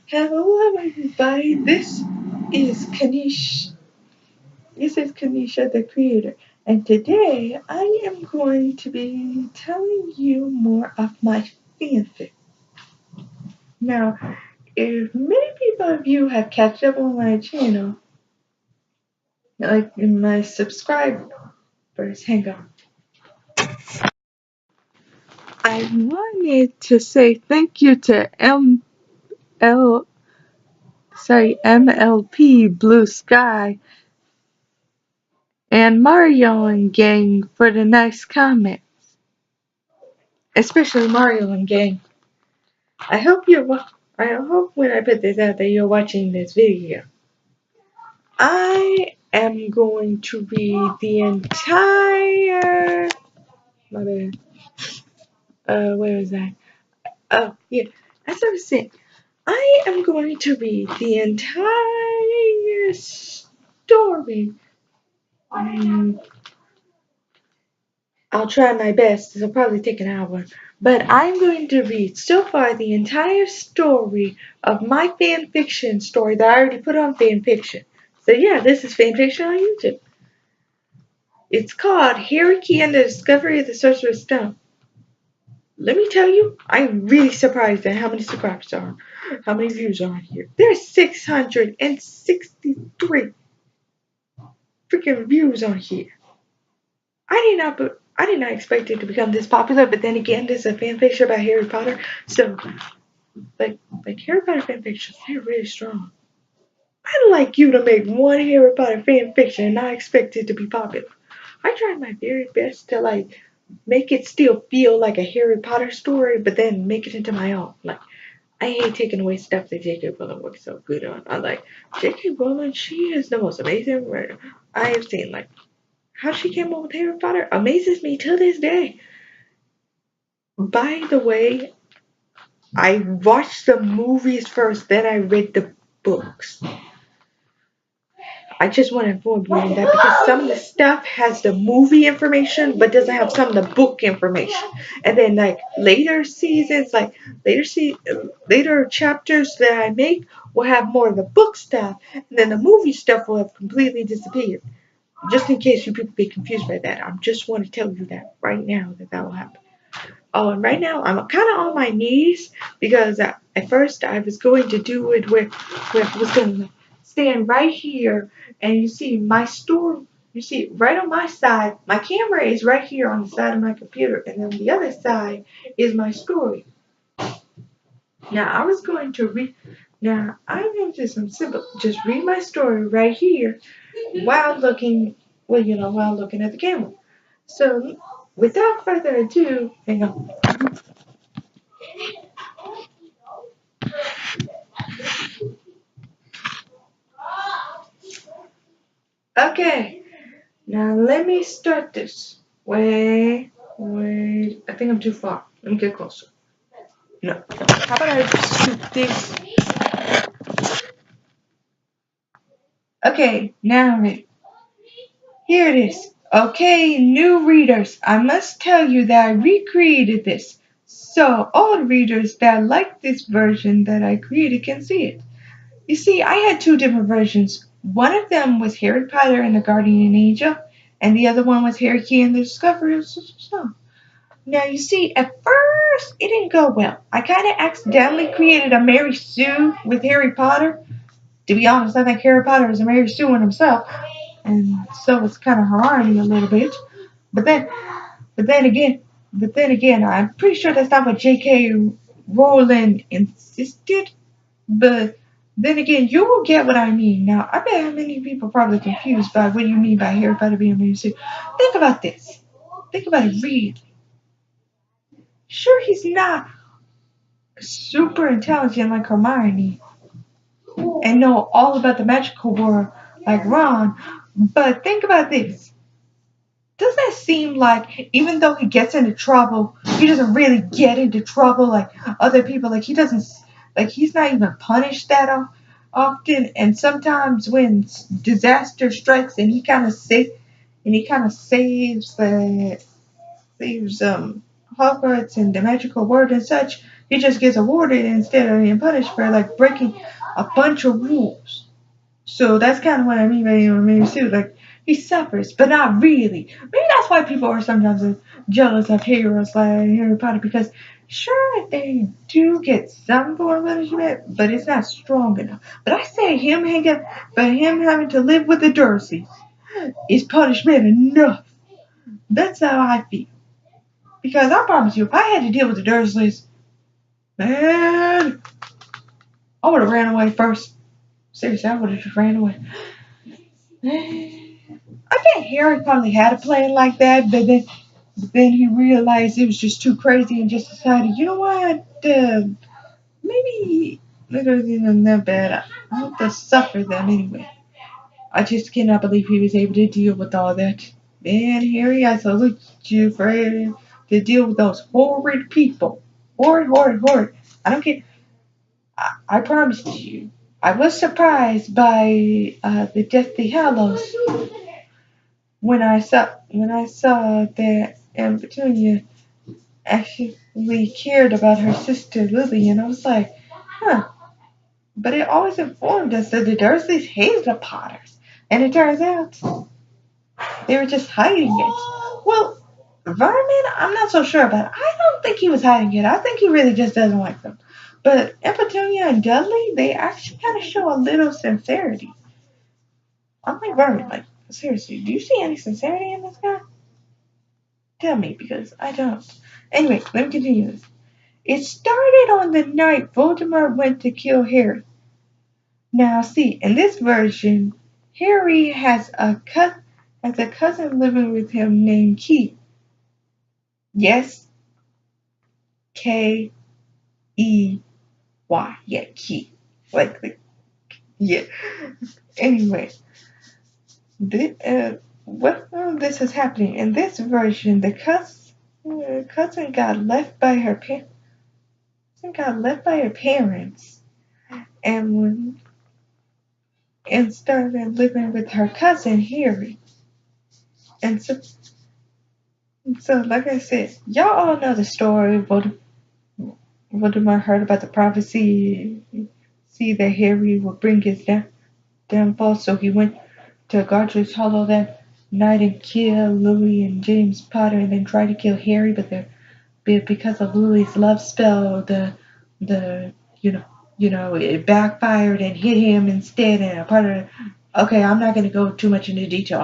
Hello everybody, this is Kanisha. This is Kanisha the creator, and today I am going to be telling you more of my fanfic. Now, if many people of you have catch up on my channel, like in my subscribers, hang on. I wanted to say thank you to MLP Blue Sky and Mario and gang for the nice comment. Especially Mario and gang. I hope I hope when I put this out that you're watching this video. I am going to read the entire. My bad. Where is that? Oh, yeah. As I was saying, I am going to read the entire story. I'll try my best. It'll probably take an hour. But I'm going to read so far the entire story of my fan fiction story that I already put on fan fiction. So yeah, this is fan fiction on YouTube. It's called Harry and the Discovery of the Sorcerer's Stone. Let me tell you, I'm really surprised at how many subscribers are, how many views are on here. There's 663 freaking views on here. I did not expect it to become this popular, but then again, this is a fan fiction about Harry Potter, so like Harry Potter fan fictions, they're really strong. I'd like you to make one Harry Potter fan fiction and not expect it to be popular. I tried my very best to like make it still feel like a Harry Potter story, but then make it into my own. Like I hate taking away stuff that J.K. Rowling works so good on. I like J.K. Rowling. She is the most amazing writer I have seen. Like how she came up with Harry Potter amazes me to this day. By the way, I watched the movies first, then I read the books. I just want to inform you on that because some of the stuff has the movie information but doesn't have some of the book information. And then like later seasons, like later chapters that I make will have more of the book stuff, and then the movie stuff will have completely disappeared. Just in case you people be confused by that, I just want to tell you that right now that will happen. Oh, and right now I'm kind of on my knees because at first I was going to do it where I was going to stand right here and you see my store. You see right on my side, my camera is right here on the side of my computer, and then the other side is my story. Now I was going to read. Now I'm going to just read my story right here while looking. Well, while looking at the camera. So without further ado, hang on. Okay, now let me start this. Wait. I think I'm too far. Let me get closer. No. How about I shoot this? Okay, now here it is. Okay, new readers, I must tell you that I recreated this. So all readers that like this version that I created can see it. You see, I had two different versions. One of them was Harry Potter and the Guardian Angel, and the other one was Harry and the Discovery of the Stone. Now, you see, at first, it didn't go well. I kind of accidentally created a Mary Sue with Harry Potter. To be honest, I think Harry Potter is a Mary Sue in himself, and so it's kind of Hermione a little bit. But then, but then again, I'm pretty sure that's not what J.K. Rowling insisted. But then again, you will get what I mean. Now, I bet many people are probably confused by what you mean by Harry Potter being a Mary Sue. Think about this. Think about it, really. Sure, he's not super intelligent like Hermione and know all about the magical world like Ron, but think about this. Doesn't it seem like even though he gets into trouble, he doesn't really get into trouble like other people? Like he doesn't, like he's not even punished that often. And sometimes when disaster strikes, and he kind of saves saves Hogwarts and the magical word and such, he just gets awarded instead of being punished for like breaking a bunch of rules. So that's kind of what I mean by maybe too. Like he suffers, but not really. Maybe that's why people are sometimes jealous of heroes like Harry Potter because sure they do get some form of punishment, but it's not strong enough. But I say him having to live with the Dursleys is punishment enough. That's how I feel. Because I promise you, if I had to deal with the Dursleys, man, I would have ran away first. Seriously, I would have just ran away. I think Harry probably had a plan like that, but then he realized it was just too crazy and just decided, you know what, maybe it wasn't that bad. I have to suffer them anyway. I just cannot believe he was able to deal with all that. Man, Harry, I salute you for able to deal with those horrid people. Horrid, horrid, horrid. I don't care. I promised you. I was surprised by the Deathly Hallows when I saw that Petunia actually cared about her sister Lily, and I was like, huh. But it always informed us that the Dursleys hated the Potters, and it turns out they were just hiding it. Well, Vermin, I'm not so sure about. I don't think he was hiding it. I think he really just doesn't like them. But Petunia and Dudley, they actually kind of show a little sincerity. Unlike Vermin, like seriously, do you see any sincerity in this guy? Tell me, because I don't. Anyway, let me continue this. It started on the night Voldemort went to kill Harry. Now, see, in this version, Harry has a cousin living with him named Key. Yes, Key. Yeah, Key. Like, yeah. Anyway, what this is happening in this version? The cousin got left by her parents, and started living with her cousin Harry. And so like I said, y'all all know the story. Voldemort heard about the prophecy, see that Harry would bring his downfall, so he went to Godric's Hollow that night and killed Louis and James Potter, and then tried to kill Harry, but because of Lily's love spell, the it backfired and hit him instead, and a part of okay, I'm not going to go too much into detail.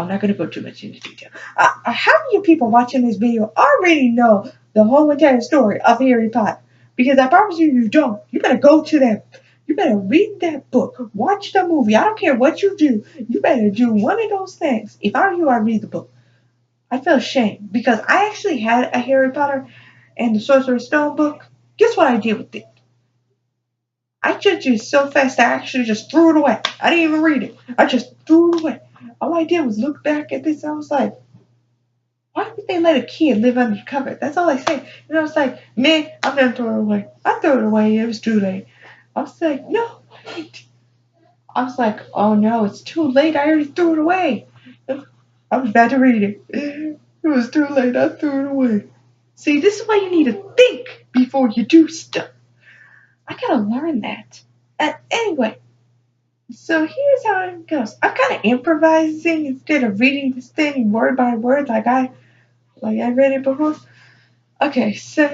How many people watching this video already know the whole entire story of Harry Potter? Because I promise you don't. You better go to that. You better read that book. Watch the movie. I don't care what you do. You better do one of those things. If I were you, I'd read the book. I feel ashamed because I actually had a Harry Potter and the Sorcerer's Stone book. Guess what I did with it? I judged it so fast I actually just threw it away. I didn't even read it. I just threw it away. All I did was look back at this and I was like, why would they let a kid live under the cover? That's all I said. And I was like, man, I'm gonna throw it away. I threw it away. It was too late. I was like, no, wait. I was like, oh no, it's too late. I already threw it away. I was about to read it. It was too late. I threw it away. See, this is why you need to think before you do stuff. I gotta learn that. Anyway, so here's how it goes. I'm kind of improvising instead of reading this thing word by word like I read it before. Okay, so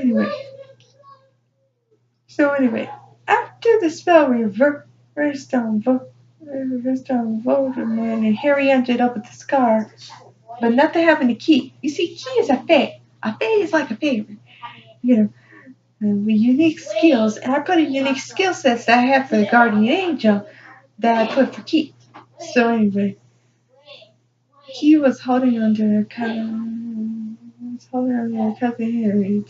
anyway, after the spell reversed on Voldemort and Harry ended up with the scar, but nothing happened to Key. You see, Key is a fae. A fae is like a fairy, you know, with unique skills. And I put a unique skill sets that I have for the Guardian Angel that I put for Key. So anyway, Key was holding on to her cousin Harry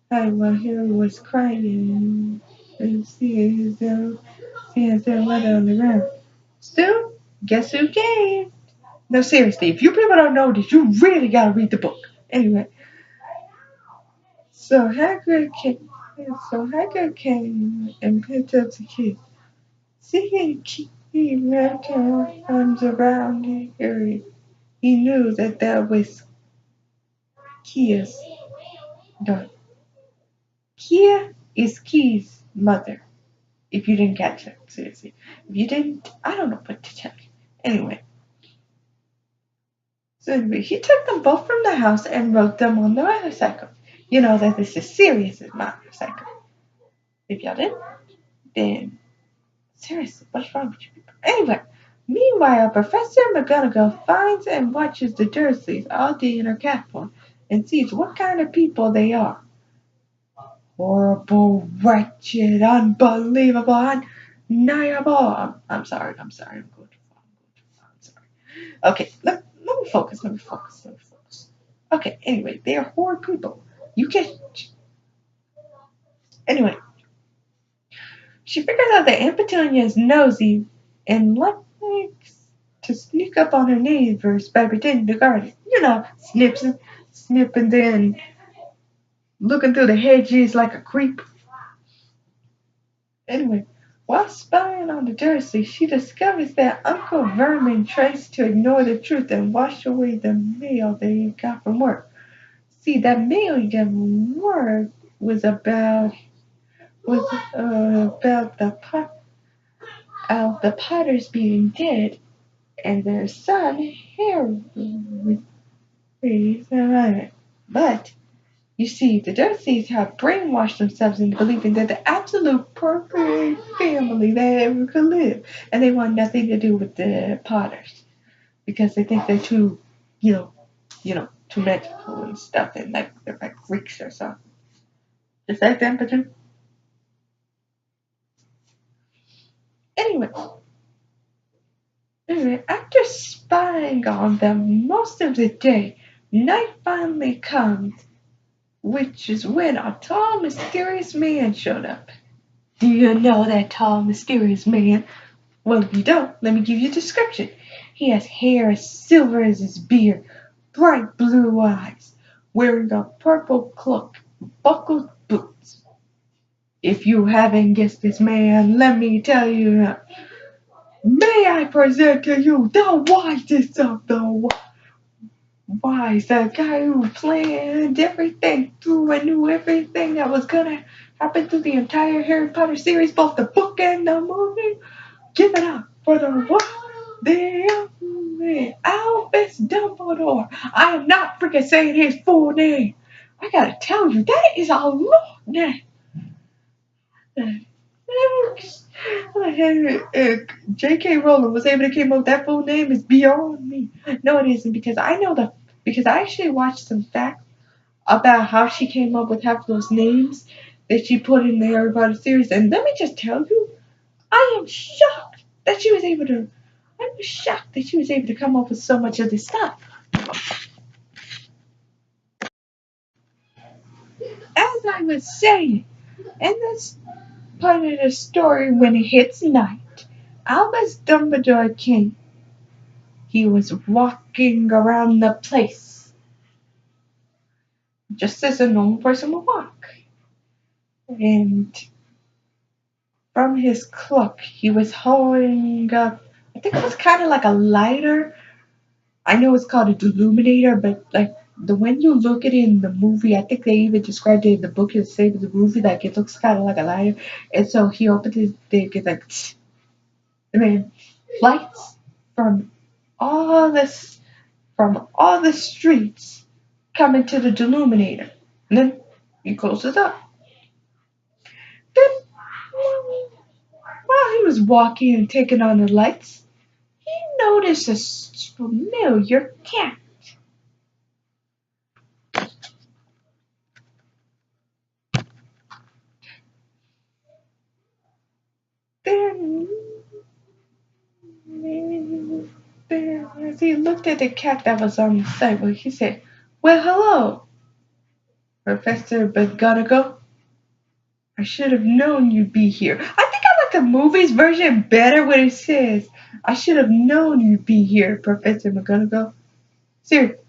while Harry was crying and seeing his letter on the ground. Still, guess who came? No, seriously, if you people don't know this, you really gotta read the book. Anyway, so Hagrid came and picked up the kid. Seeing he wrapped her arms around Harry, he knew that was Kia's. Done. Kia is Key's mother. If you didn't catch it, seriously. If you didn't, I don't know what to tell you. Anyway, so anyway, he took them both from the house and rode them on the motorcycle. You know that this is serious as motorcycle. If y'all didn't, then seriously, what's wrong with you people? Anyway, meanwhile, Professor McGonagall finds and watches the Dursleys all day in her cat form and sees what kind of people they are. Horrible, wretched, unbelievable, undeniable. I'm sorry, I'm sorry, I'm going too far, I'm sorry. Okay, let me focus, let me focus, let me focus. Okay, anyway, they are horrid people. You can't. Anyway, she figures out that Aunt Petunia is nosy and likes to sneak up on her neighbors by pretending to guard it. You know, snipping, then looking through the hedges like a creep. Anyway, while spying on the Dursley, she discovers that Uncle Vermin tries to ignore the truth and wash away the mail that he got from work. See, that mail he got from work was about the Potters being dead and their son Harry. But you see, the Dursleys have brainwashed themselves into believing they're the absolute perfect family that ever could live, and they want nothing to do with the Potters because they think they're too, you know, too magical and stuff, and like they're like Greeks or something. Is that them, Patrick? Anyway, after spying on them most of the day, night finally comes, which is when a tall, mysterious man showed up. Do you know that tall, mysterious man? Well, if you don't, let me give you a description. He has hair as silver as his beard, bright blue eyes, wearing a purple cloak, buckled boots. If you haven't guessed this man, let me tell you. May I present to you the wisest of the wise, the guy who planned everything through and knew everything that was gonna happen through the entire Harry Potter series, both the book and the movie. Give it up for the one, the only Albus Dumbledore. I am not freaking saying his full name. I gotta tell you, that is a long name. J.K. Rowling was able to come up with that full name is beyond me. No, it isn't because because I actually watched some facts about how she came up with half those names that she put in the Harry Potter series, and let me just tell you, I am shocked that she was able to. I'm shocked that she was able to come up with so much of this stuff. As I was saying, in this part of the story, when it hits night, Albus Dumbledore came. He was walking around the place, just as a normal person would walk. And from his cloak, he was holding up, I think it was kind of like a lighter. I know it's called a deluminator, but like when you look at it in the movie, I think they even described it in the book the same as the movie, like it looks kind of like a lighter. And so he opened his thing, it's like, and then lights from all this, from all the streets coming to the deluminator. And then he closes up. Then, while he was walking and taking on the lights, he noticed a familiar cat. Then, as he looked at the cat that was on the sidewalk, he said, "Well, hello, Professor McGonagall. I should have known you'd be here." I think I like the movie's version better when it says, "I should have known you'd be here, Professor McGonagall." Ser-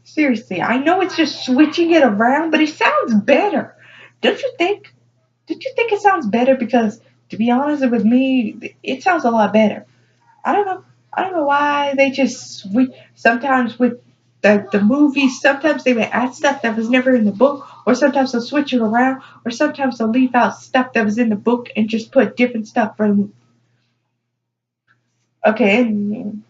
seriously, I know it's just switching it around, but it sounds better. Don't you think? Don't you think it sounds better? Because, to be honest with me, it sounds a lot better. I don't know. I don't know why they just switch sometimes with the movies, sometimes they would add stuff that was never in the book, or sometimes they'll switch it around, or sometimes they'll leave out stuff that was in the book and just put different stuff for the movie. Okay, and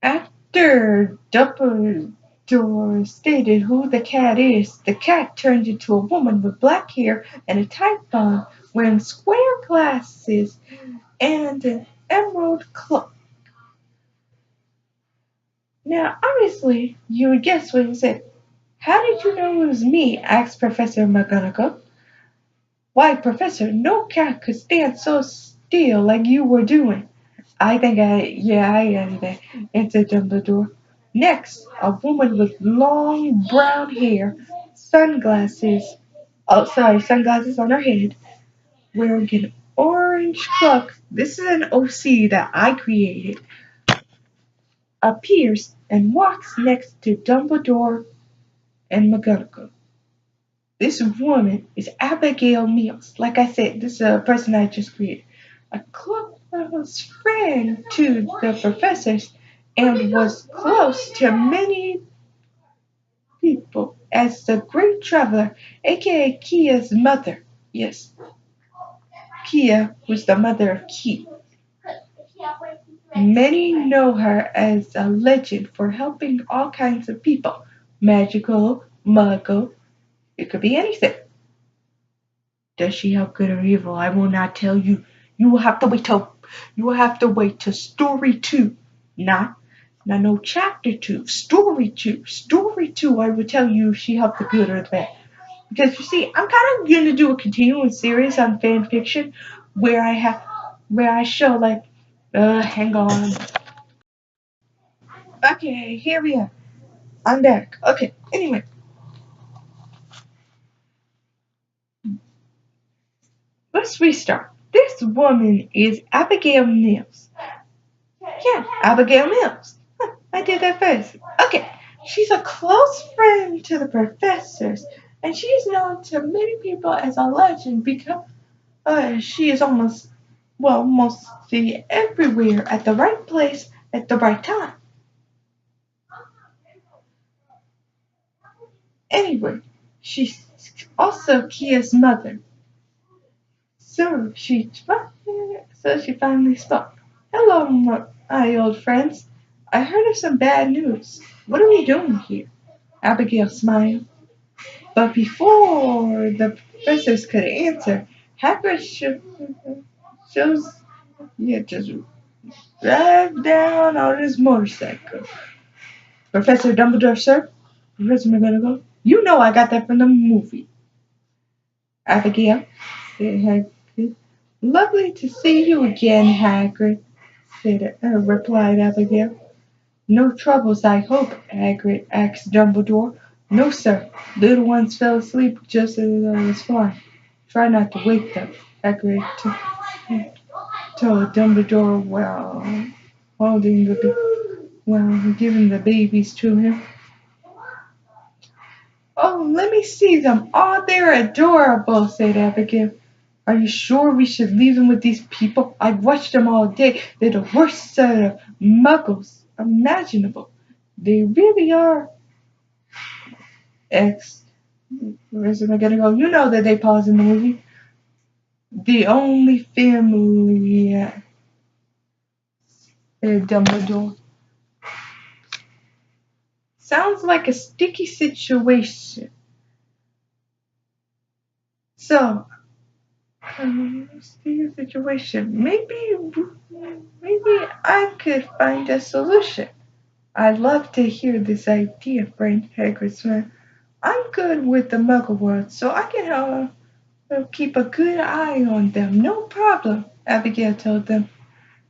after Dumbledore stated who the cat is, the cat turned into a woman with black hair and a tight bun, wearing square glasses and an emerald cloak. Now, obviously, you would guess what he said. How did you know it was me? Asked Professor McGonagall. Why, Professor, no cat could stand so still like you were doing. I added that, answered Dumbledore. Next, a woman with long brown hair, sunglasses on her head, wearing an orange cloak. This is an OC that I created. Appears and walks next to Dumbledore and McGonagall. This woman is Abigail Mills. Like I said, this is a person I just created. A close friend to the professors and was close to many people as the great traveler, aka Kia's mother. Yes, Kia was the mother of Ki. Many know her as a legend for helping all kinds of people. Magical, muggle, it could be anything. Does she help good or evil? I will not tell you. You will have to wait till story two. Not no chapter two. Story two. Story two I will tell you if she helped the good or the bad. Because you see, I'm kinda gonna do a continuing series on fan fiction where I show like hang on. Okay, here we are. I'm back. Okay, anyway. Let's restart. This woman is Abigail Mills. Yeah, Abigail Mills. Huh, I did that first. Okay, she's a close friend to the professors, and she is known to many people as a legend because she is mostly everywhere at the right place at the right time. Anyway, she's also Kia's mother. So she finally spoke. Hello, my old friends. I heard of some bad news. What are we doing here? Abigail smiled. But before the professors could answer, Hagrid shows he had just drive down on his motorcycle. Professor Dumbledore, sir? Professor McGonagall? You know I got that from the movie. Abigail, said Hagrid. Lovely to see you again, Hagrid, replied Abigail. No troubles, I hope, Hagrid asked Dumbledore. No, sir. Little ones fell asleep just as I was flying. Try not to wake them, Hagrid told Dumbledore while giving the babies to him. Oh, let me see them. Oh, they're adorable, said Abigail. Are you sure we should leave them with these people? I've watched them all day. They're the worst set of muggles imaginable. They really are. Where's am I gonna go? You know that they pause in the movie. The only family Dumbledore. Sounds like a sticky situation. So, sticky situation. Maybe I could find a solution. I'd love to hear this idea, friend, Hagrid smiled. I'm good with the Muggle world, so I can keep a good eye on them. No problem, Abigail told them.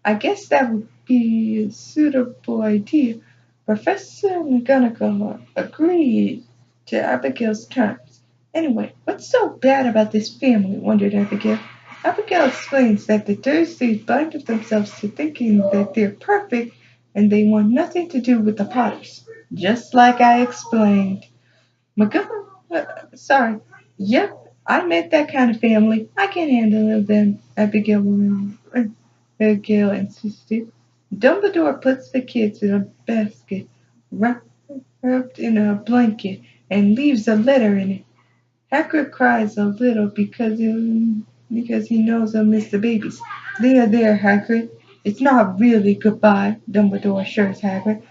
I guess that would be a suitable idea. Professor McGonagall agreed to Abigail's terms. Anyway, what's so bad about this family? Wondered Abigail. Abigail explains that the Dursleys blinded themselves to thinking that they're perfect and they want nothing to do with the Potters. Just like I explained. Sorry. Yep, I met that kind of family. I can handle them, Abigail insisted. Dumbledore puts the kids in a basket wrapped in a blanket and leaves a letter in it. Hagrid cries a little because he knows he'll miss the babies. There, Hagrid. It's not really goodbye, Dumbledore assures Hagrid.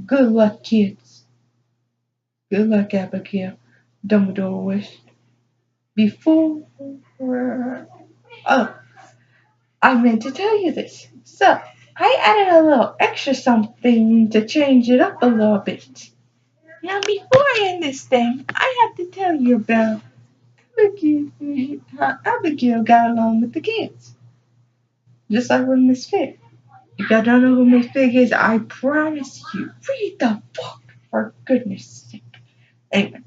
Good luck, kids. Good luck, Abigail, Dumbledore wished. Before... Oh, I meant to tell you this. So, I added a little extra something to change it up a little bit. Now, before I end this thing, I have to tell you about how Abigail got along with the kids. Just like with Miss Fig. If y'all don't know who Miss Fig is, I promise you, read the book, for goodness sake. Anyway,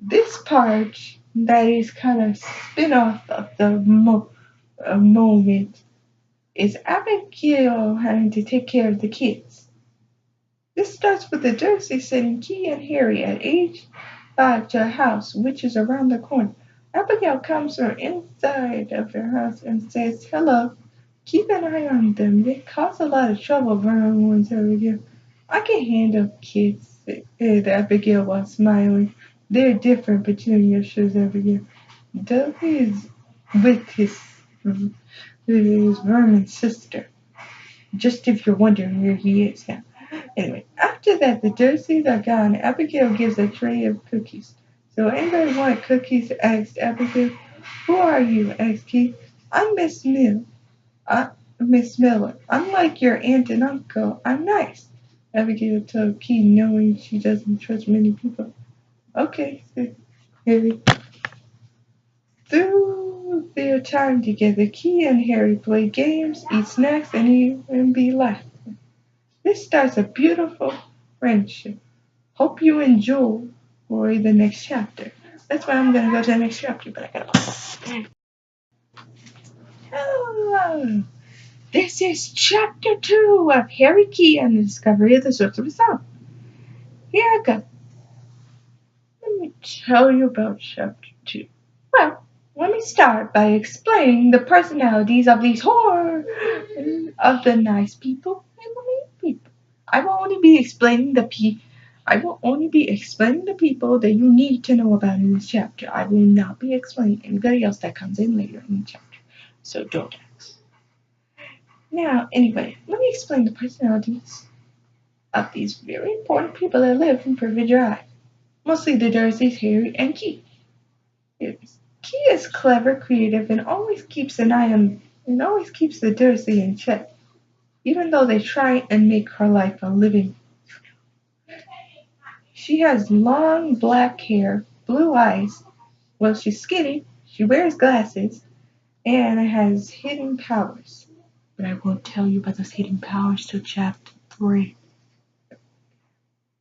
this part that is kind of spin-off of the moment is Abigail having to take care of the kids. This starts with the Dursleys sending Key and Harry at age 5 to a house which is around the corner. Abigail comes from inside of their house and says, "Hello, keep an eye on them. They cause a lot of trouble," Vernon warns Abigail. "I can handle kids," said Abigail while smiling. "They're different," Petunia assures Abigail. Dudley is with his Vermon's sister. Just if you're wondering where he is now. Anyway, after that, the Dursleys are gone. Abigail gives a tray of cookies. "So anybody want cookies?" asked Abigail. "Who are you?" asked Keith. "I'm Miss Miller. I'm like your aunt and uncle. I'm nice," Abigail told Keith, knowing she doesn't trust many people. "Okay," said Harry. Through their time together, Key and Harry play games, eat snacks, and even be laughing. This starts a beautiful friendship. Hope you enjoy the next chapter. That's why I'm gonna go to the next chapter, but I gotta go. Hello. This is chapter 2 of Harry Key and the Discovery of the Sorcerer's Stone. Here I go. Let me tell you about chapter 2. Well, let me start by explaining the personalities of these of the nice people and the mean people. I will only be explaining the people that you need to know about in this chapter. I will not be explaining anybody else that comes in later in the chapter. So don't ask. Now, anyway, let me explain the personalities of these very important people that live in Privet Drive. Mostly the Dursleys, Harry, and Keith. Key is clever, creative, and always keeps the Dursley in check, even though they try and make her life a living. She has long black hair, blue eyes. Well, she's skinny, she wears glasses, and has hidden powers. But I won't tell you about those hidden powers till chapter 3.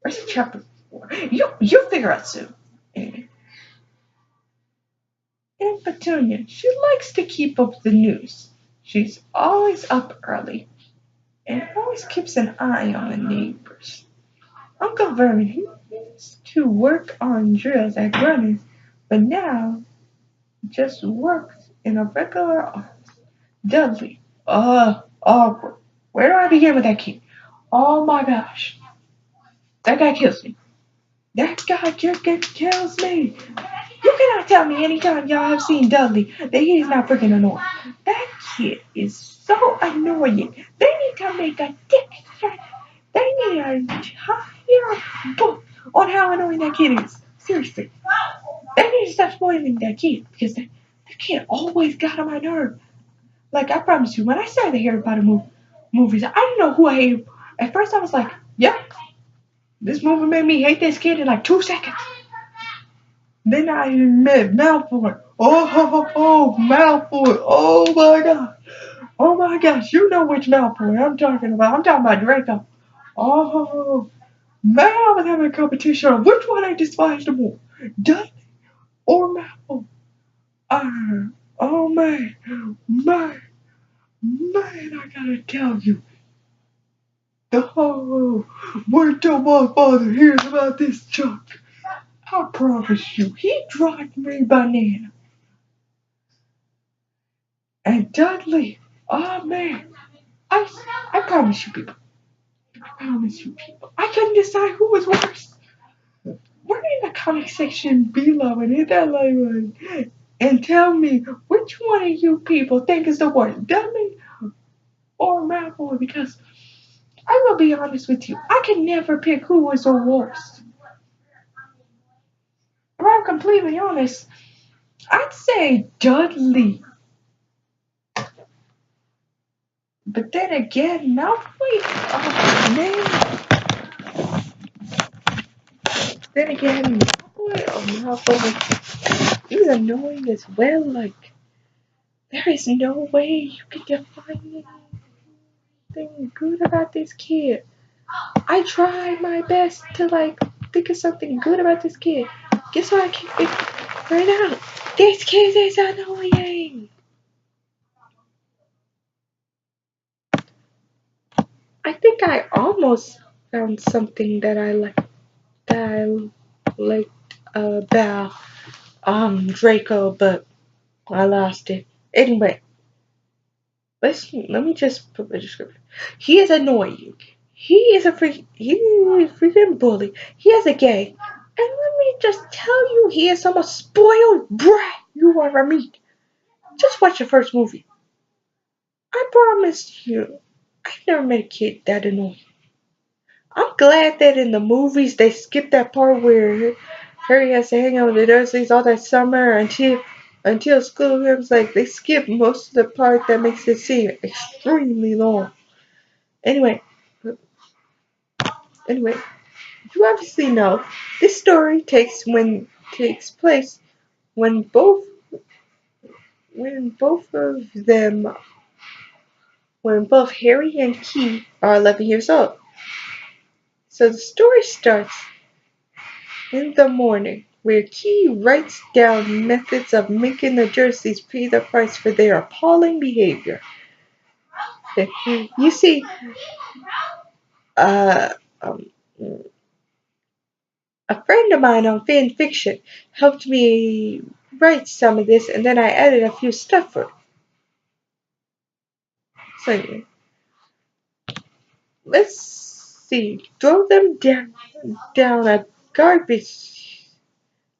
Or is it chapter 4? You'll figure out soon. Anyway. And Petunia, she likes to keep up the news. She's always up early and always keeps an eye on the neighbors. Uncle Vernon, he used to work on drills at Grunners, but now just works in a regular office. Dudley, awkward. Where do I begin with that kid? Oh my gosh, that guy kills me. That guy just kills me. You cannot tell me anytime y'all have seen Dudley that he's not freaking annoying. That kid is so annoying. They need to make a dictionary. They need an entire book on how annoying that kid is. Seriously. They need to stop spoiling that kid because that kid always got on my nerve. Like, I promise you, when I started the Harry Potter movies, I didn't know who I hated. At first, I was like, yep, this movie made me hate this kid in like 2 seconds. Then I met Malfoy. Malfoy. Oh my gosh. You know which Malfoy I'm talking about. I'm talking about Draco. Oh, man, I was having a competition on which one I despised more. Dudley or Malfoy. Oh man, I gotta tell you. Wait till my father hears about this junk. I promise you, he drives me banana. And Dudley, oh man, I promise you people, I promise you people, I couldn't decide who was worse. Write in the comment section below and hit that like button and tell me which one of you people think is the worst, Dummy or Malfoy, because I will be honest with you, I can never pick who was the worst. If I'm completely honest, I'd say Dudley. But then again, Malfoy, oh man. Then again, Malfoy, he's annoying as well. Like, there is no way you can define anything good about this kid. I try my best to like think of something good about this kid. Guess what I can think right now? This kid is annoying. I think I almost found something that I like that I liked about Draco, but I lost it. Anyway, let me just put the description. He is annoying. He is a freaking bully. He is a gay. And let me just tell you, he is the most spoiled brat you ever meet. Just watch the first movie. I promise you, I've never met a kid that annoying. I'm glad that in the movies they skipped that part where Harry has to hang out with the Dursleys all that summer until school comes. Like they skip most of the part that makes it seem extremely long. Anyway, anyway, you obviously know this story takes place when both of them when both Harry and Key are 11 years old. So the story starts in the morning, where Key writes down methods of making the Dursleys pay the price for their appalling behavior. You see, uh, um, a friend of mine on fan fiction helped me write some of this, and then I added a few stuff for it. So anyway, let's see. Throw them down a garbage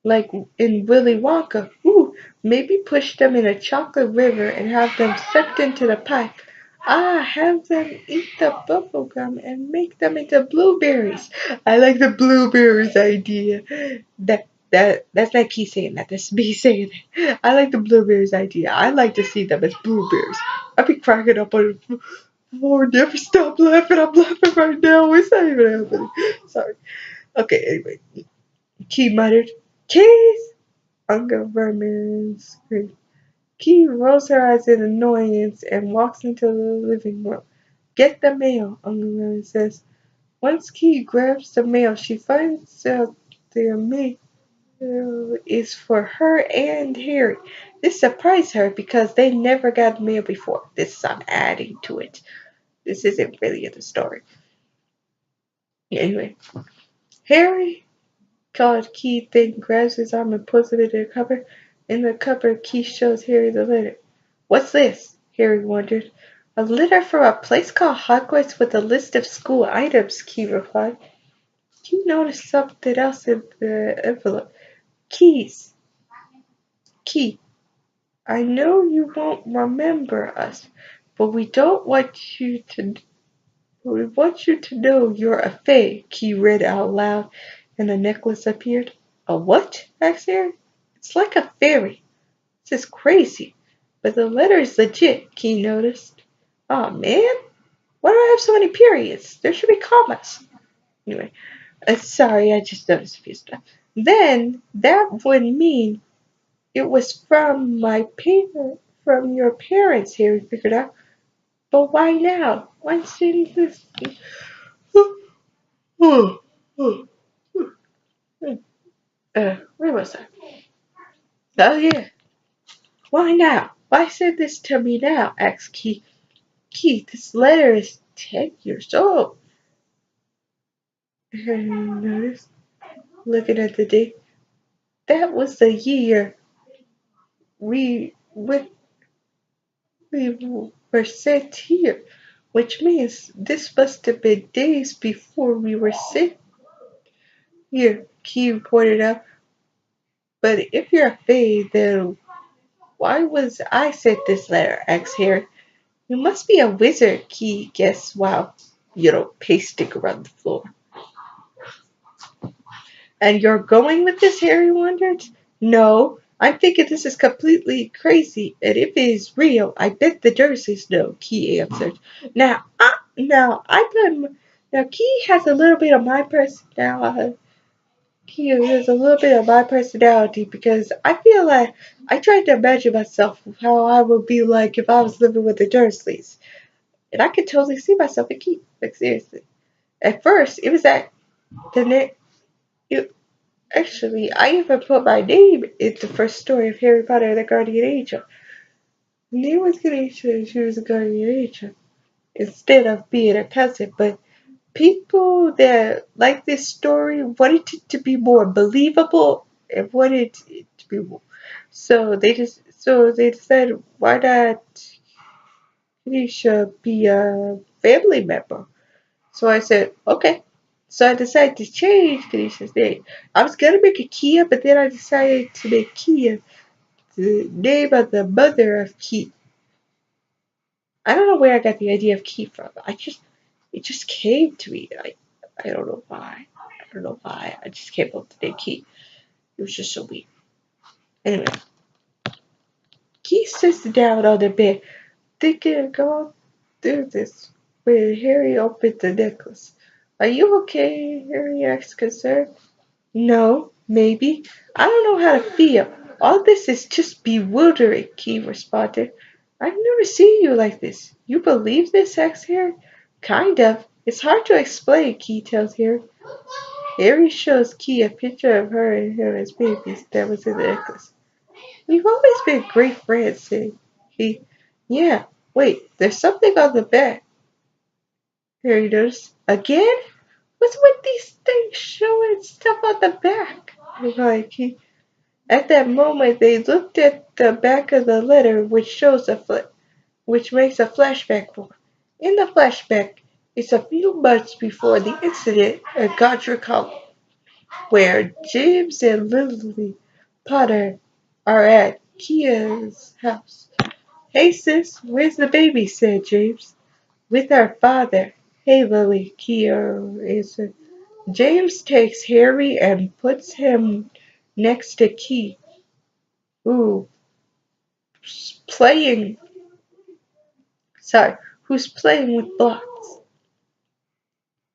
like in Willy Wonka. Ooh, maybe push them in a chocolate river and have them sucked into the pipe. Ah, have them eat the bubble gum and make them into blueberries. I like the blueberries idea. That's not Key saying that. That's me saying it. I like the blueberries idea. I like to see them as blueberries. I'll be cracking up on the floor. Never stop laughing. I'm laughing right now. It's not even happening. Sorry. Okay, anyway. Key muttered, Keys! Uncle Vermin screamed. Key rolls her eyes in annoyance and walks into the living room. Get the mail, Uncle Vermin says. Once Key grabs the mail, she finds out their mail is for her and Harry. This surprised her because they never got mail before. This I'm adding to it. This isn't really in the story. Anyway, Harry called Key, then grabs his arm and pulls it into the cupboard. In the cupboard, Key shows Harry the letter. What's this? Harry wondered. A letter from a place called Hogwarts with a list of school items, Key replied. Key noticed something else in the envelope. Keys. Key. I know you won't remember us, but we want you to know you're a fae, Key read out loud, and the necklace appeared. A what? Asked Harry. It's like a fairy. This is crazy. But the letter is legit, Key noticed. Aw, man. Why do I have so many periods? There should be commas. Anyway, sorry, I just noticed a few stuff. Then, that would mean it was from your parents, Harry figured out. But why now? Why shouldn't this... Where was I? Oh, yeah. Why now? Why send this to me now? Asked Key. Key, this letter is 10 years old. Harry noticed, looking at the date. That was the year we were sent here. which means this must have been days before we were sick. Here, Key pointed out. But if you're a Fae, then why was I sent this letter? Asked Harry. You must be a wizard, Key guessed while, pasting around the floor. And you're going with this, Harry wondered. No, I'm thinking this is completely crazy, and if it is real, I bet the Dursleys know, Key answered. Now, Key has a little bit of my personality. Key has a little bit of my personality because I feel like I tried to imagine myself how I would be like if I was living with the Dursleys. And I could totally see myself in Key. Like, seriously. At first, it was that the next. Actually, I even put my name in the first story of Harry Potter and the Guardian Angel. Her name was Ganesha and she was a Guardian Angel instead of being a cousin. But people that like this story wanted it to be more believable and wanted it to be more. So they decided why not Ganesha be a family member? So I said, okay. So I decided to change Ganesha's name. I was gonna make it Kia, but then I decided to make Kia the name of the mother of Key. I don't know where I got the idea of Key from. It just came to me. I don't know why. I don't know why. I just came up with the name Key. It was just so weird. Anyway, Key sits down on the bed, thinking of going through this when Harry opened the necklace. Are you okay? Harry asked concerned. No, maybe. I don't know how to feel. All this is just bewildering, Key responded. I've never seen you like this. You believe this, asked Harry? Kind of. It's hard to explain, Key tells Harry. Harry shows Key a picture of her and him as babies that was in the necklace. We've always been great friends, said he. Yeah, wait, there's something on the back. Harry noticed. Again? What's with these things showing stuff on the back? Replied Key. At that moment, they looked at the back of the letter, which makes a flashback for. In the flashback, it's a few months before the incident at Godric Hollow, where James and Lily Potter are at Kia's house. Hey sis, where's the baby? Said James. With our father. Hey Lily, Kia answered. James takes Harry and puts him next to Key, who's playing sorry, who's playing with blocks.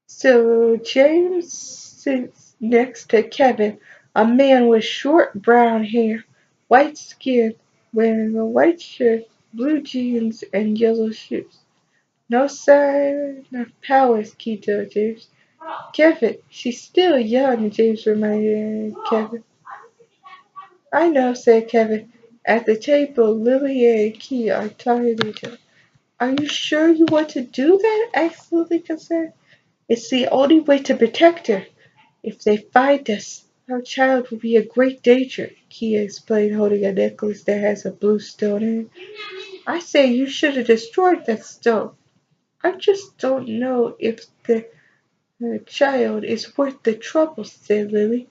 So James sits next to Kevin, a man with short brown hair, white skin, wearing a white shirt, blue jeans, and yellow shoes. No sign of powers, Key told James. Kevin, she's still young, James reminded Kevin. I know, said Kevin. At the table, Lily and Key are talking to each other. Are you sure you want to do that? Asked Lily concerned. It's the only way to protect her. If they find us, our child will be in great danger, Kia explained, holding a necklace that has a blue stone in it. I say you should have destroyed that stone. I just don't know if the child is worth the trouble, said Lily.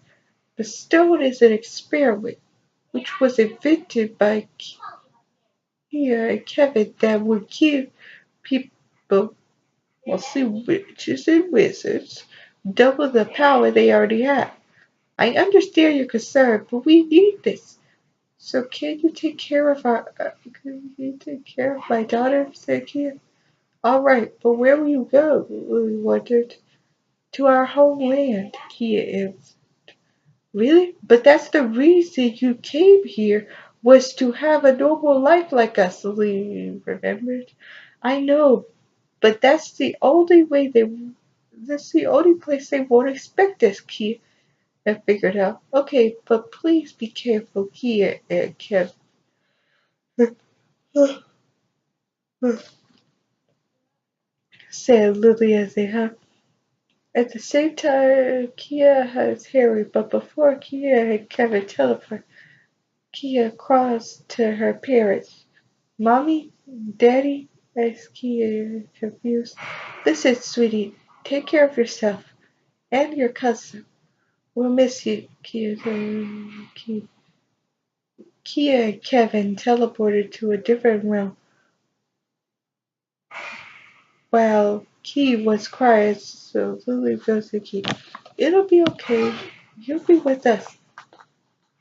The stone is an experiment which was invented by Kia and Kevin that would give people, mostly witches and wizards, double the power they already have. I understand your concern, but we need this. So can you take care of my daughter? Said Kia. All right, but where will you go? Lily wondered. To our homeland, Kia answered. Really? But that's the reason you came here, was to have a normal life like us, Lily remembered. I know, but that's the only place they won't expect us, Kia and figured out. Okay, but please be careful here, and Kev said Lily as they hugged. At the same time, Kia has Harry, but before Kia and Kevin teleport, Kia crawls to her parents. Mommy, Daddy, asked Key, confused. Listen, sweetie, take care of yourself and your cousin. We'll miss you, Kia. Kia and Kevin teleported to a different realm while Key was crying, so Lily goes to Key. It'll be okay. You'll be with us,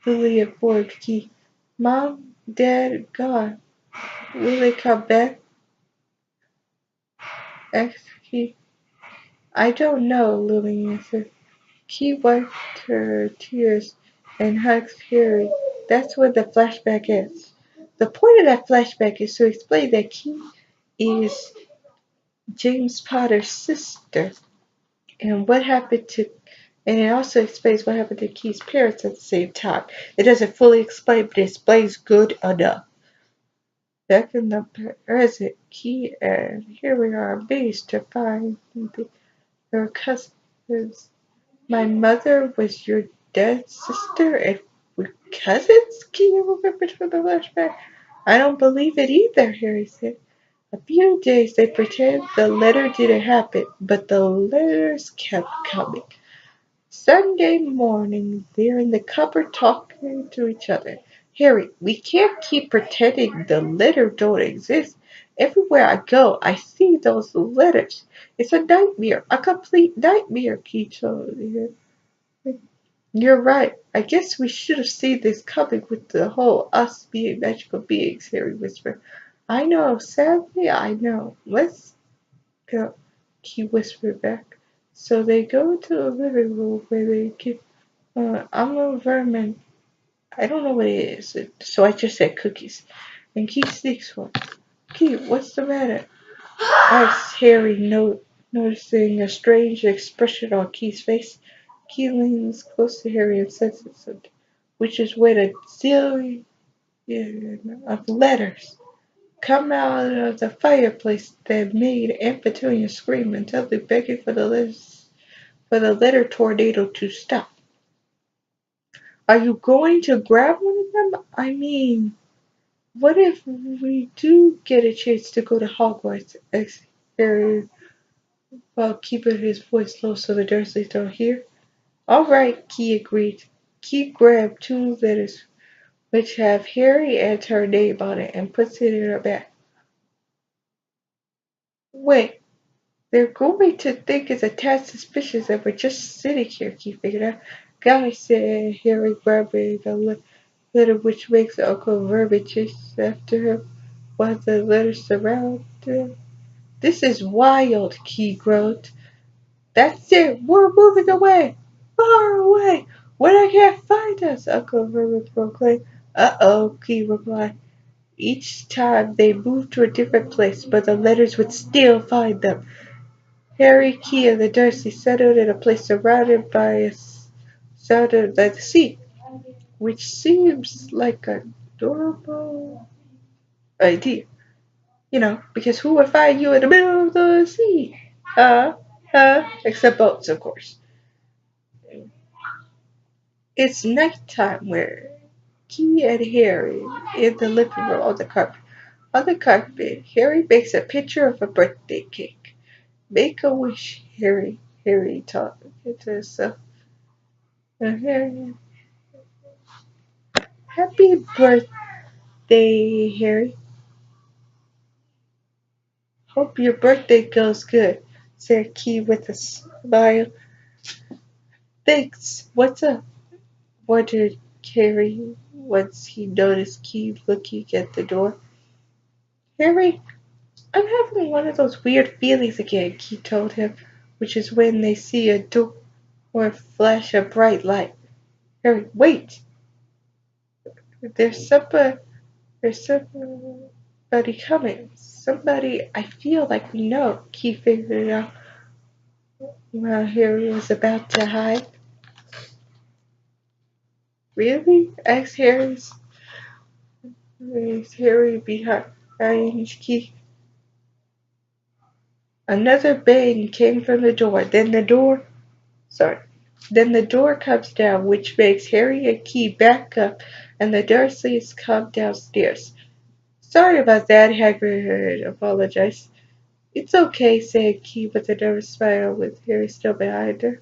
Lily informed Key. Mom, Dad, gone. Will they come back? Asked Key. I don't know, Lily answered. Key wiped her tears and hugged Harry. That's when the flashback ends. The point of that flashback is to explain that Key is James Potter's sister and what happened to and it also explains what happened to Key's parents at the same time. It doesn't fully explain, but it explains good enough. Back in the present, Key and Harry are amazed to find their cousins. My mother was your dad's sister and we're cousins? Key remembered from the flashback. I don't believe it either, Harry said. A few days they pretended the letter didn't happen, but the letters kept coming. Sunday morning, they're in the cupboard talking to each other. Harry, we can't keep pretending the letter don't exist. Everywhere I go, I see those letters. It's a nightmare, a complete nightmare, Key told him. You're right. I guess we should have seen this coming with the whole us being magical beings, Harry whispered. I know, sadly I know. Let's go, he whispered back. So they go to the living room where they get, I'm a vermin. I don't know what it is, so I just said cookies. And Key sneaks one. Key, what's the matter? Asked Harry, noticing a strange expression on Key's face. Key leans close to Harry and says something, which is when a zillion of letters come out of the fireplace that made Aunt Petunia scream until they begging for the letter tornado to stop. Are you going to grab one of them? I mean, what if we do get a chance to go to Hogwarts? Asked Harry while keeping his voice low so the Dursleys don't hear. All right, Key agreed. Key grabbed two letters which have Harry and her name on it and puts it in her bag. Wait, they're going to think it's a tad suspicious that we're just sitting here, Key figured out. Guys, said Harry, grabbing the letter which makes Uncle Vermin chase after him while the letters surround him. This is wild, Key groaned. That's it, we're moving away, far away, where they can't find us, Uncle Vermin proclaimed. Uh-oh, Key replied. Each time they moved to a different place, but the letters would still find them. Harry, Key, and the Dursleys settled in a place surrounded by the sea, which seems like a adorable idea. You know, because who would find you in the middle of the sea? Except boats, of course. It's nighttime where Key and Harry in the living room on the carpet. On the carpet, Harry bakes a picture of a birthday cake. Make a wish, Harry. Harry taught it to himself. Happy birthday, Harry. Hope your birthday goes good, said Key with a smile. Thanks. What's up? Wondered Harry once he noticed Key looking at the door. Harry, I'm having one of those weird feelings again, Key told him, which is when they see a door flash a bright light. Harry, wait! There's somebody, there's somebody coming. Somebody I feel like we know, Key figured it out while Harry was about to hide. Really? Asked Harry behind Key. Another bang came from the door. Sorry. Then the door comes down, which makes Harry and Key back up, and the Dursleys come downstairs. Sorry about that, Hagrid apologized. It's okay, said Key with a nervous smile with Harry still behind her.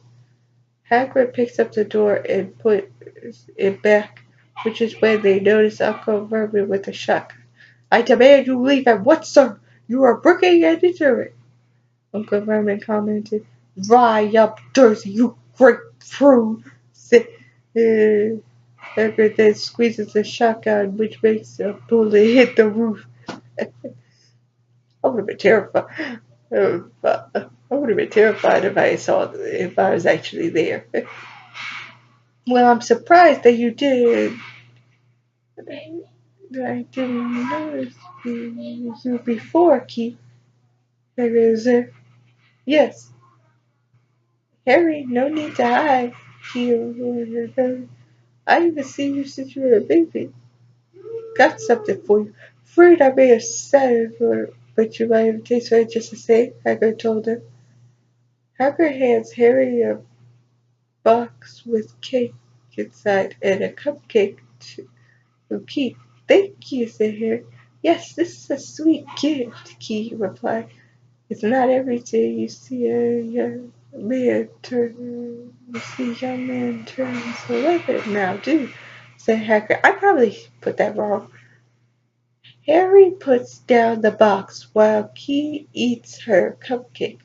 Hagrid picks up the door and puts it back, which is when they notice Uncle Vernon with a shock. I demand you leave at once, sir. You are breaking and entering. Uncle Vernon commented. Dry up, Dursley, you great prude, said Hagrid then squeezes the shotgun, which makes a bullet hit the roof. I would have been terrified. I would have been terrified if I was actually there. Well, I'm surprised that you did. I didn't notice you before, Keith. Harry said, yes. Harry, no need to hide. Keith, I even seen you since you were a baby. Got something for you. Afraid I may have said it, but you might have tasted it just the same, Hagrid told him. Hagrid hands Harry a box with cake inside and a cupcake to Keith. Thank you, said Harry. Yes, this is a sweet gift, Keith replied. It's not every day you see a young man turns 11 now, do, said Hagrid. I probably put that wrong. Harry puts down the box while Key eats her cupcake,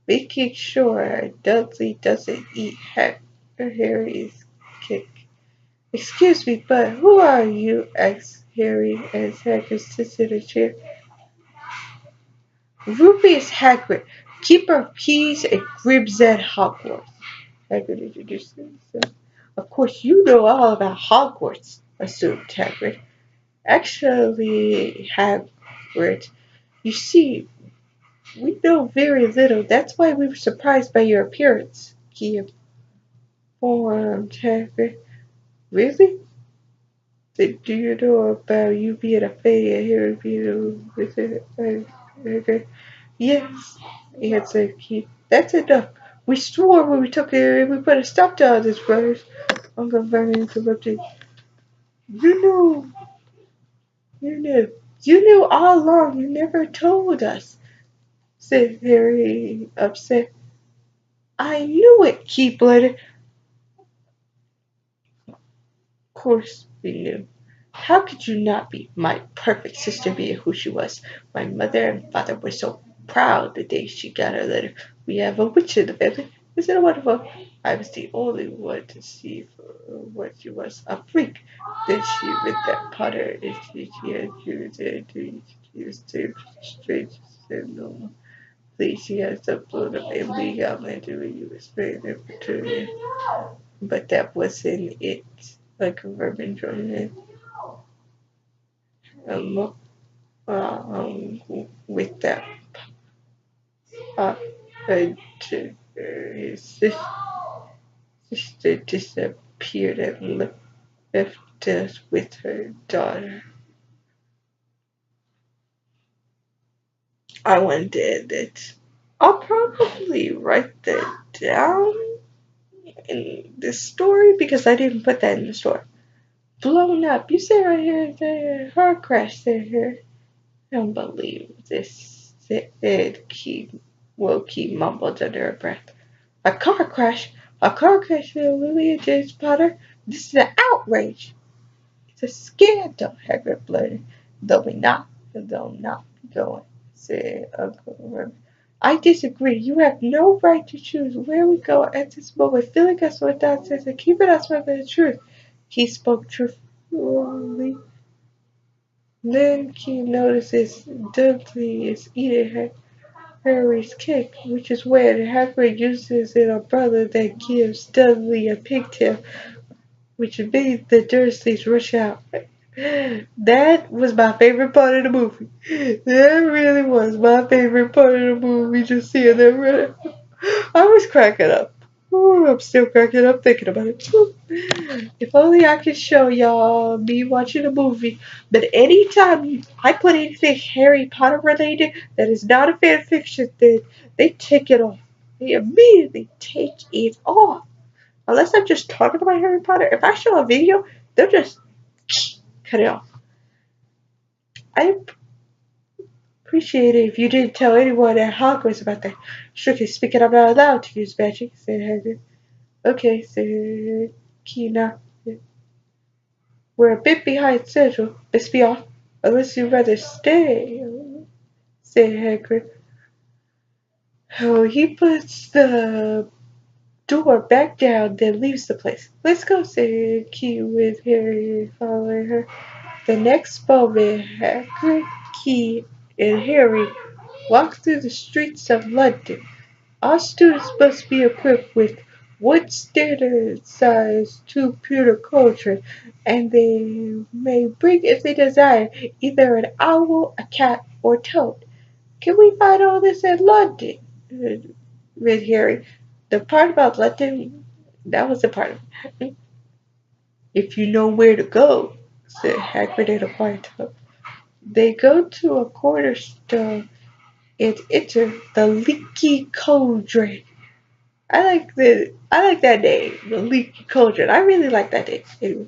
making sure Dudley doesn't eat Harry's cake. Excuse me, but who are you? Asked Harry as Hagrid sits in a chair. Ruby Hagrid, keeper of keys and cribs at Hogwarts. Hagrid introduced himself. Of course, you know all about Hogwarts, assumed Hagrid. Actually, Hagrid, you see, we know very little. That's why we were surprised by your appearance, he informed Hagrid. Really? Then do you know about you being a fae and Harry being a wizard? Hagrid. Yes, answered Keith. That's enough. We swore when we took it and we put a stop to all this, brothers. Uncle Vernon interrupted. You knew, you knew all along. You never told us, said Harry, upset. I knew it, Keith blurted. Of course we knew. How could you not be my perfect sister being who she was? My mother and father were so proud the day she got her letter. We have a witch in the family. Isn't it wonderful? I was the only one to see what she was. A freak. Then she with that Potter and she had used it to use to strange and normal. Please, she has the blood of every goblin to you explain it to me. But that wasn't it. Like a Reverend Jordan. Um, with that uh, his sister disappeared and left us with her daughter. I went to end it. I'll probably write that down in this story because I didn't put that in the story. Blown up. You said right here the car crash there here. I don't believe this, said Key. Well, Key mumbled under her breath. A car crash? A car crash with Lily and James Potter? This is an outrage. It's a scandal, Hagrid blurted. They'll not be going, said Uncle Vernon. I disagree. You have no right to choose where we go at this moment, filling us with nonsense and keeping us from the truth. He spoke truthfully. Then Key notices Dudley is eating Harry's cake, which is when Hagrid uses an umbrella that gives Dudley a pigtail, which made the Dursleys rush out. That was my favorite part of the movie. That really was my favorite part of the movie, just seeing them run out. I was cracking up. Ooh, I'm still cracking up thinking about it. If only I could show y'all me watching a movie. But anytime I put anything Harry Potter related that is not a fan fiction thing, they take it off. They immediately take it off. Unless I'm just talking about Harry Potter. If I show a video, they'll just cut it off. I appreciate it if you didn't tell anyone at Hogwarts about that. Strictly speaking, I'm not allowed to use magic, said Hagrid. Okay, said Kina. We're a bit behind schedule. Let's be off. Unless you'd rather stay, said Hagrid. Oh, he puts the door back down, then leaves the place. Let's go, said Key with Harry following her. The next moment, Hagrid, Key, and Harry walked through the streets of London. All students must be equipped with one standard-sized two-pewter cauldron, and they may bring, if they desire, either an owl, a cat, or toad. Can we find all this in London? Read Harry. The part about London, that was the part of it. If you know where to go, said Hagrid in a quiet tone. They go to a corner store and enter the Leaky Cauldron. I like that name, the Leaky Cauldron. I really like that name. Anyway,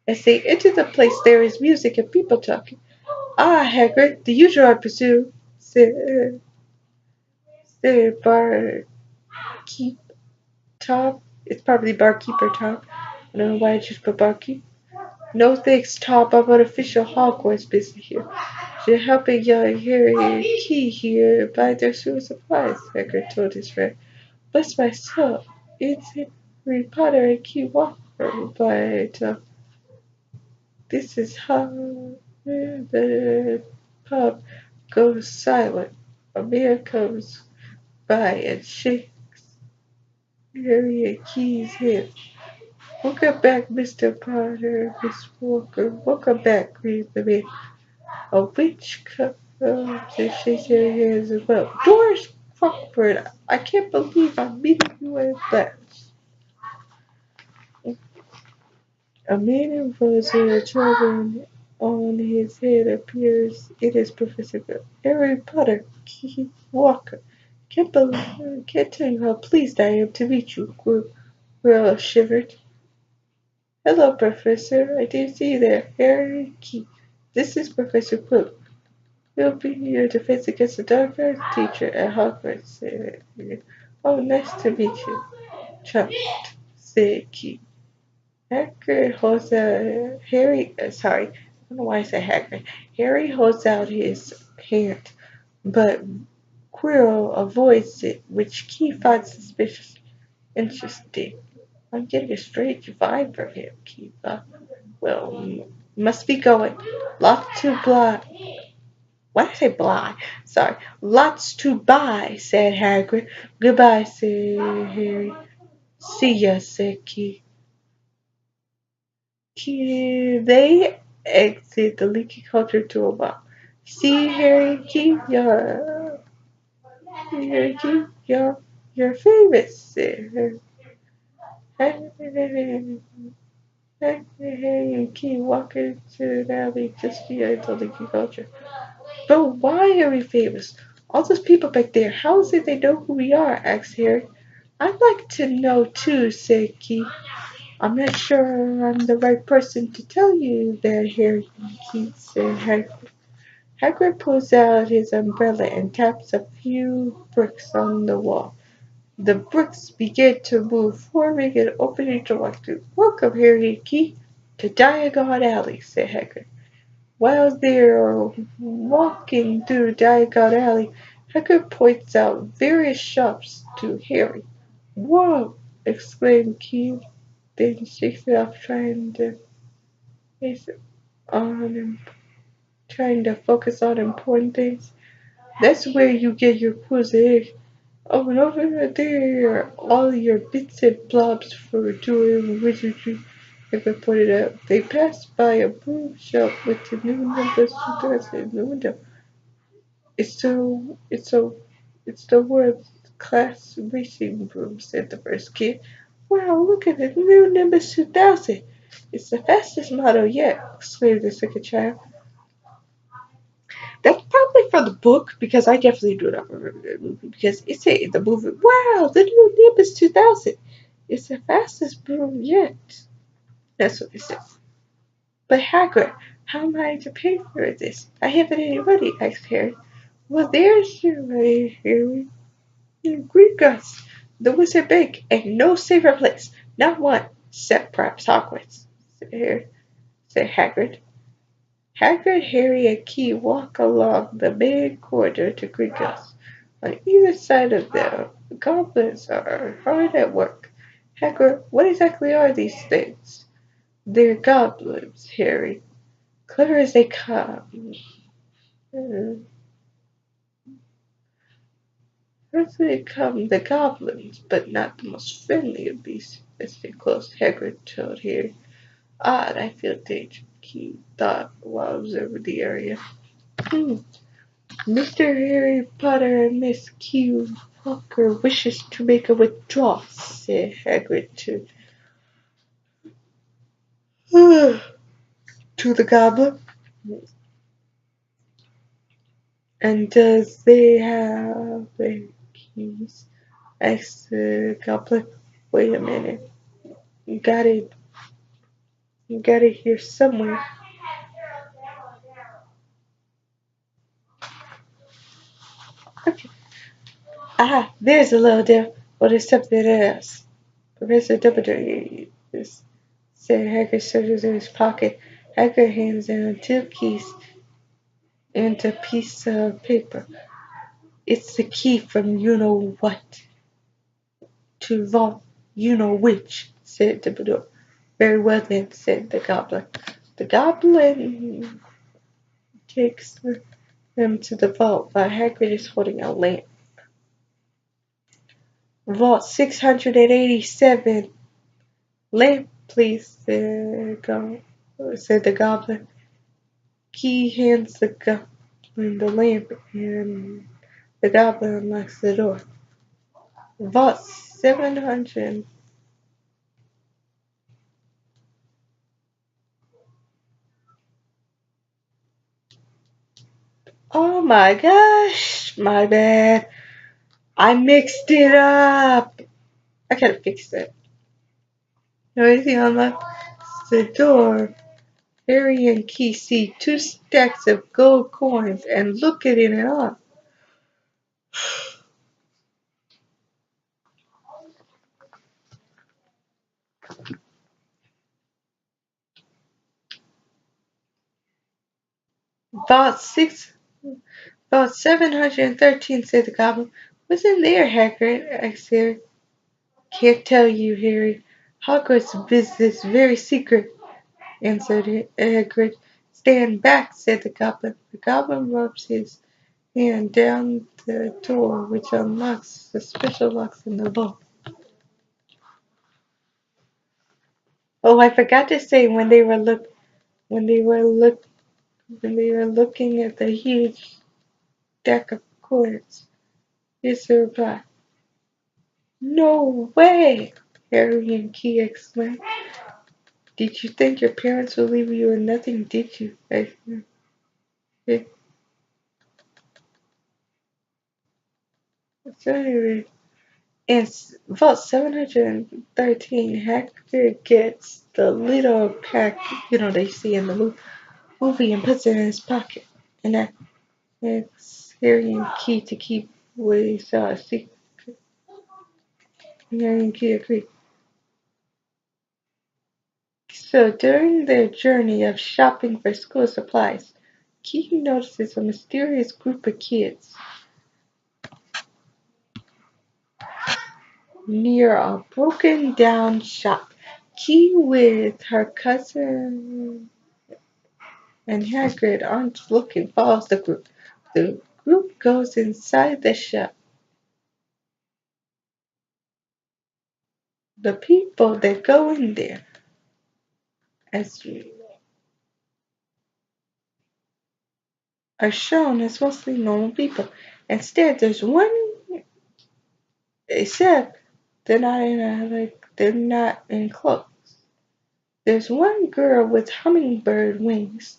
as they enter the place, there is music and people talking. Ah, Hagrid, the usual, I presume, said Barkeep Tom. It's probably Barkeeper Tom. I don't know why I just put Barkeep. No thanks, Tom. I'm on official Hogwarts business here. You're helping young Harry and Key here buy their school supplies, Hagrid told his friend. Bless my soul. It's Harry Potter and Key Walker, replied Tom. This is how the pub goes silent. A man comes by and shakes Harry and Key's hand. Welcome back, Mr. Potter, Miss Walker. Welcome back, greeted the man. A witch comes and shakes their hands as well. Doris Crockford, I can't believe I'm meeting you at last. A man in robes with a turban on his head appears. It is Professor Harry Potter, Keith Walker. Can't tell you how pleased I am to meet you. Quirrell shivered. Hello, Professor. I didn't see you there. Harry Keith. This is Professor Quirrell. He'll be your defense against the dark arts teacher at Hogwarts. Oh, nice to meet you. Chucked, said Keith. Hagrid holds out sorry, I don't know why I said Hagrid. Harry holds out his hand, but Quirrell avoids it, which Keith finds suspicious. Interesting. I'm getting a strange vibe from him, Keith thought. Well, must be going. Lots to buy. Why did I say buy? Sorry. Lots to buy, said Hagrid. Goodbye, said Harry. See ya, said Keith. They exit the leaky culture to a bar. See, Harry, keep your famous. Harry and keep walking to the alley just beyond the leaky culture. But why are we famous? All those people back there, how is it they know who we are? Asked Harry. I'd like to know too, said Keith. I'm not sure I'm the right person to tell you that, Harry, Keith said. Hagrid pulls out his umbrella and taps a few bricks on the wall. The bricks begin to move, forming an opening to walk through. Welcome, Harry and Keith, to Diagon Alley, said Hagrid. While they're walking through Diagon Alley, Hagrid points out various shops to Harry. Whoa! Exclaimed Keith, then shakes it off, on trying to focus on important things. That's where you get your quizzes. Oh, and over there are all your bits and blobs for doing wizardry. Like I pointed out, they passed by a broom shop with the new numbers in the window. It's the world's class racing broom, said the first kid. Wow, look at the new Nimbus 2000. It's the fastest model yet, exclaimed the second child. That's probably from the book because I definitely do not remember the movie because it said in the movie, wow, the new Nimbus 2000. It's the fastest broom yet. That's what they said. But Hagrid, how am I to pay for this? I haven't any money, asked Harry. Well, there's your money, Harry. Greek gods, the wizard bank ain't no safer place. Not one, except perhaps Hogwarts, said Hagrid. Hagrid, Harry, and Key walk along the main corridor to Gringotts. On either side of them, the goblins are hard at work. Hagrid, what exactly are these things? They're goblins, Harry. Clever as they come. First they come the goblins, but not the most friendly of beasts. As they closed, Hagrid told Harry. Odd, I feel danger, he thought while observing the area. Mr. Harry Potter and Miss Q Walker wishes to make a withdrawal, said Hagrid to the goblin. And does they have the keys? Asked the goblin. Wait a minute. You got it. You got it here somewhere. Okay. Ah, there's a little devil. Or there's something else. Professor Dumbledore said Hagrid searches in his pocket. Hagrid hands in 2 keys and a piece of paper. It's the key from you-know-what to vault you-know-which, said Dumbledore. Very well then, said the goblin. The goblin takes them to the vault while Hagrid is holding a lamp. Vault 687. Lamp, please, said the goblin. Key hands the goblin the lamp, and the goblin unlocks the door. Vault 700. Oh my gosh, my bad. I mixed it up. I gotta fix it. Everything unlocks the door. Harry and Key see 2 stacks of gold coins and look at it in awe. Vault 6, Vault 713, said the goblin. What's in there, Hagrid? Asked Harry. Can't tell you, Harry. Hogwarts business very secret, answered Hagrid. Stand back, said the goblin. The goblin rubs his hand down the door, which unlocks the special locks in the vault. Oh, I forgot to say when they were looking at the huge deck of coins. Here's the reply. No way! Harry and Key exclaimed. Did you think your parents would leave you with nothing, did you? So anyway, in Vault 713, Hagrid gets the little pack, they see in the movie and puts it in his pocket. And that it's Harry and Key to keep what he saw a secret. And Harry and Key agree. So during their journey of shopping for school supplies, Key notices a mysterious group of kids near a broken down shop. Key with her cousin and Hagrid aren't looking, follows the group. The group goes inside the shop. The people that go in there as are shown as mostly normal people. Instead, there's one, except they're not in clothes. There's one girl with hummingbird wings,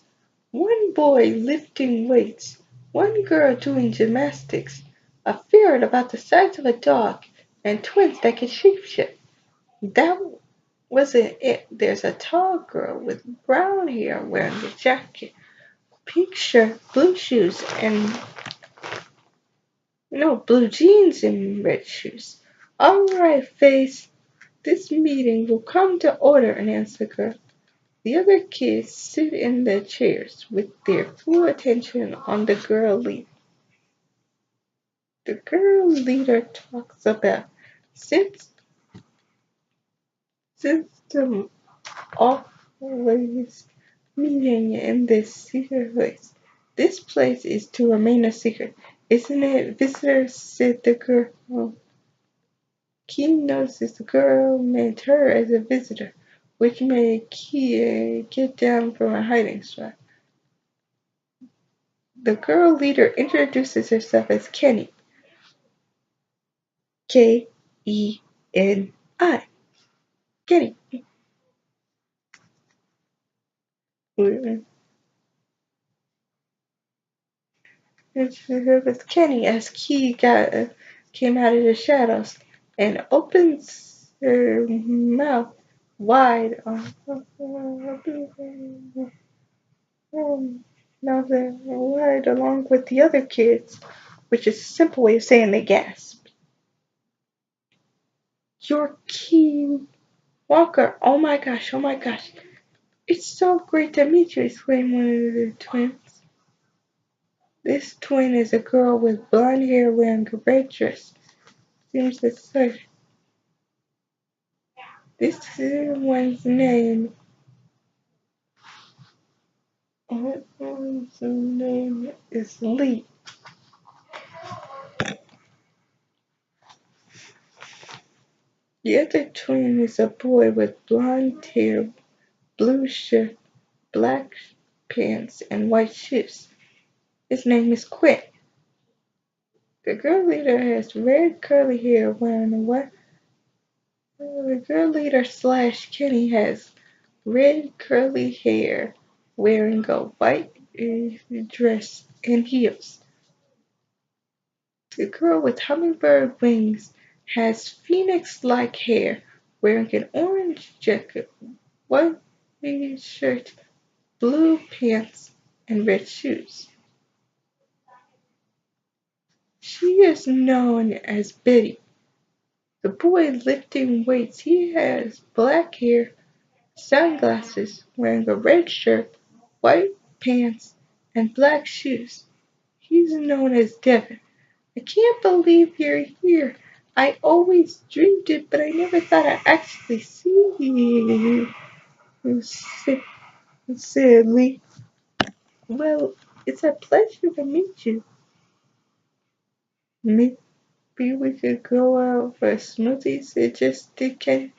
one boy lifting weights, one girl doing gymnastics, a ferret about the size of a dog, and twins that can shapeshift. That wasn't it? There's a tall girl with brown hair wearing a jacket, pink shirt, blue shoes, and no, blue jeans and red shoes. All right, Face, this meeting will come to order, announced the girl. The other kids sit in their chairs with their full attention on the girl leader. The girl leader talks about since system always meeting in this secret place. This place is to remain a secret, isn't it, visitor? Said the girl. Key notices the girl meant her as a visitor, which made Key get down from a hiding spot. The girl leader introduces herself as Kenny, Keni, Kenny. Introduces as Kenny as Key came out of the shadows and opens her mouth wide wide along with the other kids, which is a simple way of saying they gasp. You're Key Walker. Oh my gosh, oh my gosh. It's so great to meet you, exclaimed one of the twins. This twin is a girl with blonde hair wearing a red dress. Seems to say this one's name is Lee. The other twin is a boy with blonde hair, blue shirt, black pants, and white shoes. His name is Quinn. The girl leader has red curly hair wearing a white. The girl leader slash Kenny has red curly hair wearing a white dress and heels. The girl with hummingbird wings has phoenix-like hair wearing an orange jacket, white shirt, blue pants, and red shoes. She is known as Betty. The boy lifting weights, he has black hair, sunglasses, wearing a red shirt, white pants, and black shoes. He's known as Devin. I can't believe you're here. I always dreamed it, but I never thought I'd actually see you, said Lee. Well, it's a pleasure to meet you. Maybe we could go out for a smoothie, suggested Ken.